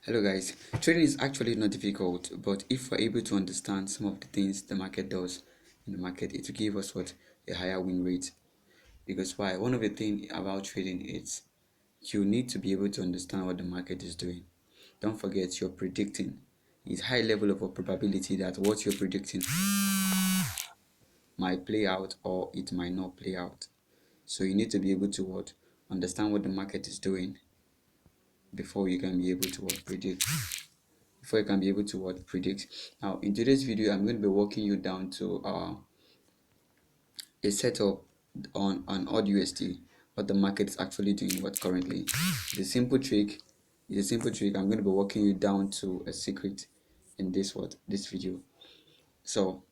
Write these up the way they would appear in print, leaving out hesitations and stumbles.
Hello guys, trading is actually not difficult, but if we're able to understand some of the things the market does in the market, it will give us a higher win rate. Because why? One of the things about trading is you need to be able to understand what the market is doing. Don't forget you're predicting. It's high level of a probability that what you're predicting might play out or it might not play out. So you need to be able to understand what the market is doing before you can be able to predict. Before you can be able to predict. Now in today's video I'm going to be walking you down to a setup on an odd USD, what the market is actually doing currently. The simple trick is a simple trick. I'm going to be walking you down to a secret in this video. So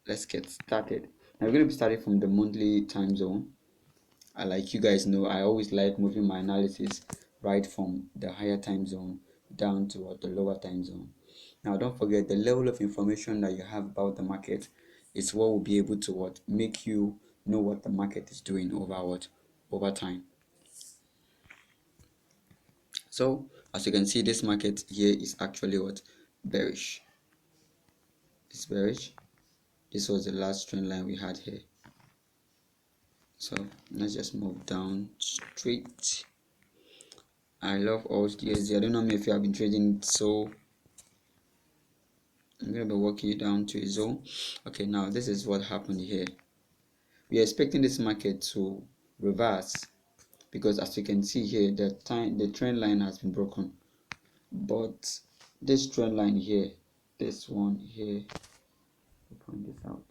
let's get started. Now we're going to be starting from the monthly time zone. Like you guys know, I always like moving my analysis right from the higher time zone down to the lower time zone. Now don't forget, the level of information that you have about the market is what will be able to make you know what the market is doing over time. So as you can see, this market here is actually bearish. It's bearish. This was the last trend line we had here. So let's just move down straight. I love USD. I don't know if you have been trading, so I'm going to be walking you down to a zone. Okay, now this is what happened here. We are expecting this market to reverse because as you can see here, the trend line has been broken. But this trend line here, this one here, point this out.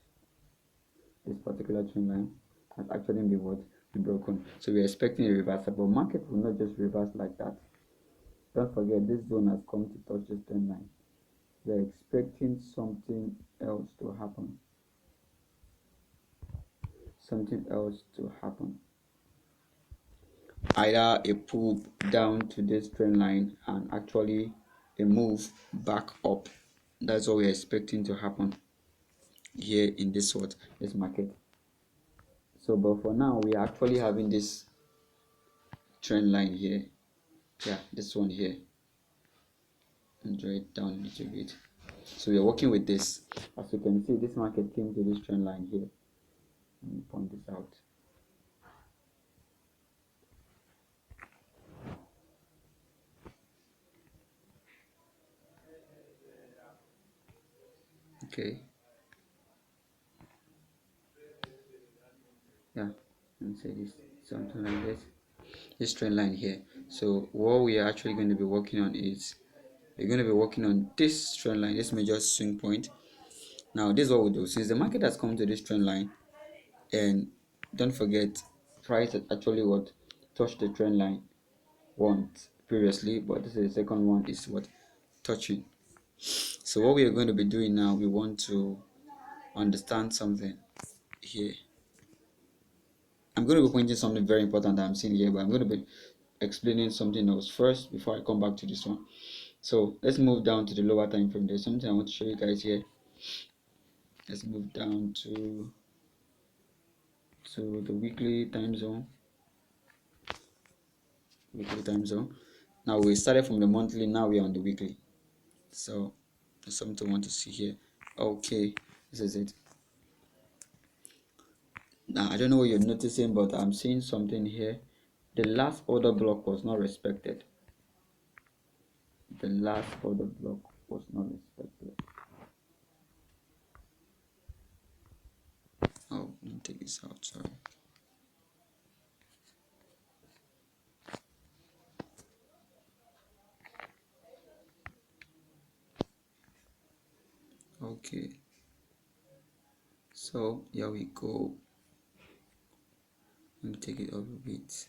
This particular trend line has actually been broken. So we are expecting a reversal, but market will not just reverse like that. Don't forget, this zone has come to touch this trend line. We are expecting something else to happen. Either a pull down to this trend line and actually a move back up. That's what we're expecting to happen here in this market. So but for now we are actually having this trend line here. Yeah, this one here, and draw it down a little bit. So we are working with this. As you can see, this market came to this trend line here. Let me point this out. Okay. Yeah, let me say this, something like this trend line here. So what we are actually going to be working on is we're going to be working on this trend line, this major swing point. Now this is what we'll do. Since the market has come to this trend line, and don't forget, price had actually touched the trend line once previously, but this is the second one is touching. So what we are going to be doing now, we want to understand something here. I'm going to be pointing something very important that I'm seeing here, but I'm going to be explaining something else first before I come back to this one. So let's move down to the lower time frame. There's something I want to show you guys here. Let's move down to the weekly time zone. Now we started from the monthly, now we're on the weekly. So there's something I want to see here. Okay, this is it. Now I don't know what you're noticing, but I'm seeing something here. The last order block was not respected. The last order block was not respected. Oh, let me take this out, sorry. Okay, so here we go. Let me take it up a bit.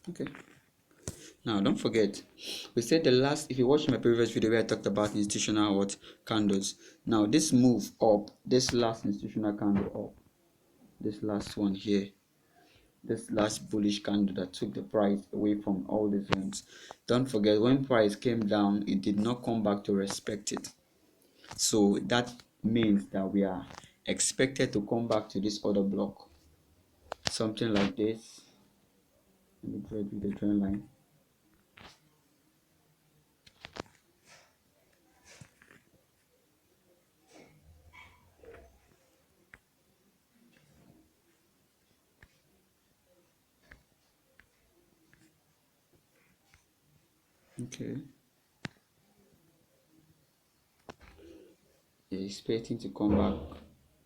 Okay, now don't forget, we said the last, if you watched my previous video where I talked about institutional candles. Now this move up, this last institutional candle up, this last one here, this last bullish candle that took the price away from all the zones. Don't forget, when price came down, it did not come back to respect it. So that means that we are expected to come back to this other block, something like this. Let me draw it with the trend line. Okay, expecting to come back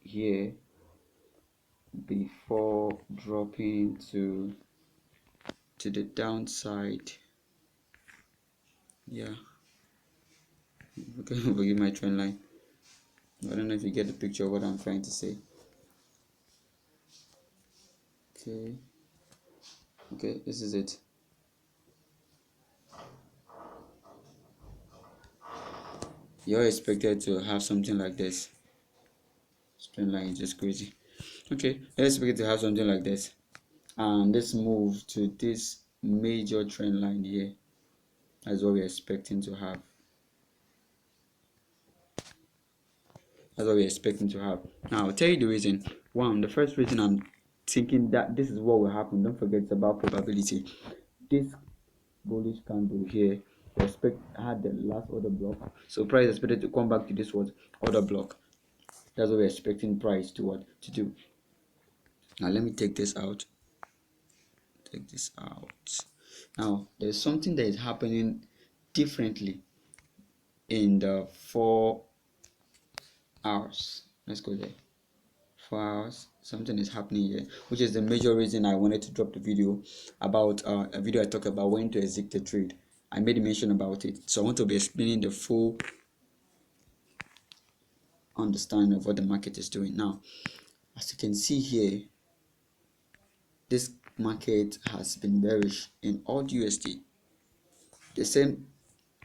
here before dropping to the downside. Yeah, okay, forgive my trend line. I don't know if you get the picture of what I'm trying to say. Okay, okay, this is it. You're expected to have something like this. Trend line is just crazy. Okay, let's expect to have something like this, and let's move to this major trend line here. That's what we're expecting to have. That's what we're expecting to have. Now, I'll tell you the reason. One, the first reason I'm thinking that this is what will happen. Don't forget, it's about probability. This bullish candle here, we expect had the last order block. So price is expected to come back to this what order block. That's what we're expecting price to what to do. Now let me take this out. Take this out. Now there's something that is happening differently in the 4 hours. Let's go there. 4 hours, something is happening here, which is the major reason I wanted to drop the video about a video I talked about when to exit the trade. I made a mention about it, so I want to be explaining the full understanding of what the market is doing. Now, as you can see here, this market has been bearish in all USD. The same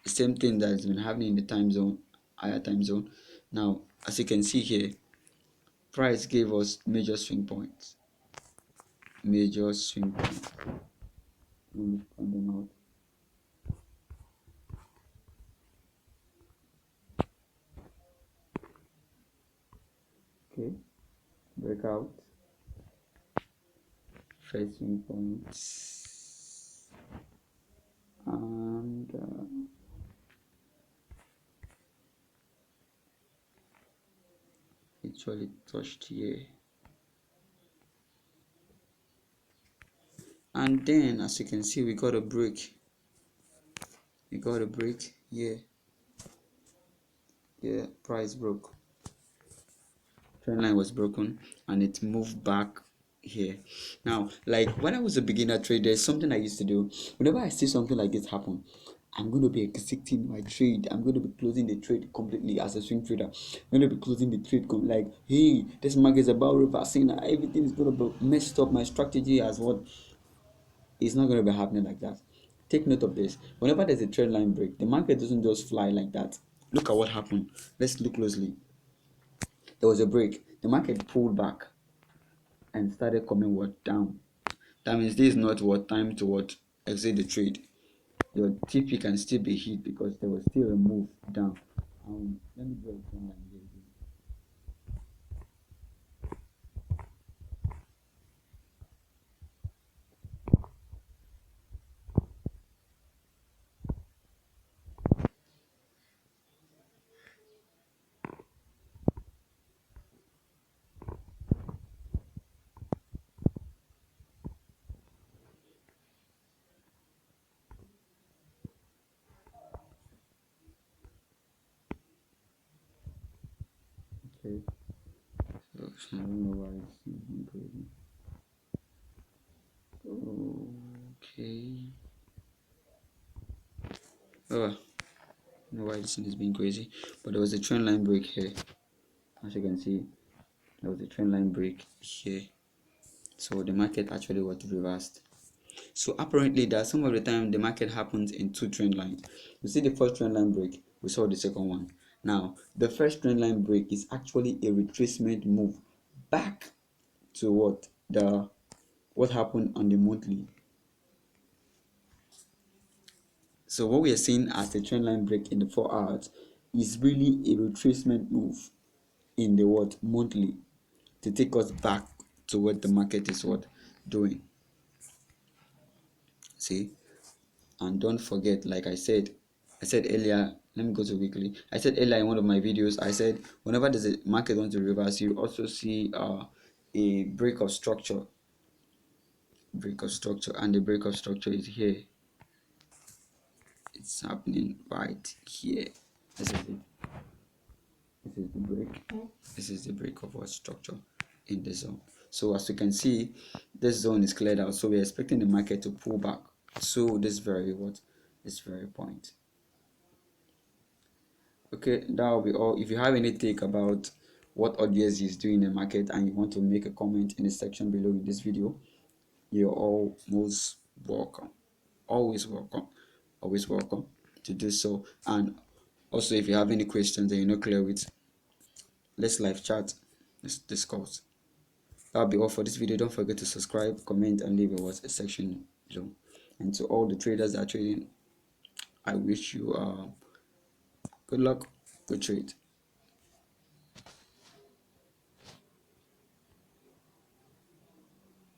thing that has been happening in the time zone, higher time zone. Now, as you can see here, price gave us major swing points. Major swing points. Let me find them out. Okay, breakout, first swing points, and actually touched here, and then as you can see, we got a break. We got a break here. Yeah, price broke. Trend line was broken, and it moved back here. Now, like when I was a beginner trader, there's something I used to do. Whenever I see something like this happen, I'm going to be exiting my trade. I'm going to be closing the trade completely as a swing trader. I'm going to be closing the trade like, hey, this market is about reversing. Everything is going to be messed up. My strategy as what is not going to be happening like that. Take note of this. Whenever there's a trend line break, the market doesn't just fly like that. Look at what happened. Let's look closely. There was a break. The market pulled back and started coming what down. That means this is not what time to what exit the trade. Your TP can still be hit because there was still a move down. Let me draw a trend line here again. Okay. So I don't know why it's not crazy. Okay. Oh, I don't know why this thing is being crazy. But there was a trend line break here. As you can see, there was a trend line break here. So the market actually was reversed. So apparently that some of the time the market happens in two trend lines. We see the first trend line break, we saw the second one. Now the first trend line break is actually a retracement move back to what happened on the monthly. So what we are seeing as a trend line break in the 4 hours is really a retracement move in the monthly. to take us back to what the market is what doing. See, and don't forget, like I said earlier, let me go to weekly. I said earlier in one of my videos, I said whenever there's a market wants to reverse, you also see a break of structure, and the break of structure is here. It's happening right here. This is it. This is the break. This is the break of our structure in the zone. So as you can see, this zone is cleared out, so we're expecting the market to pull back to this very point. Okay, that will be all. If you have any take about what audience is doing in the market and you want to make a comment in the section below in this video, you're all most welcome. Always welcome. Always welcome to do so. And also, if you have any questions that you're not clear with, let's live chat. Let's discuss. That'll be all for this video. Don't forget to subscribe, comment, and leave a section below. And to all the traders that are trading, I wish you good luck, good trade.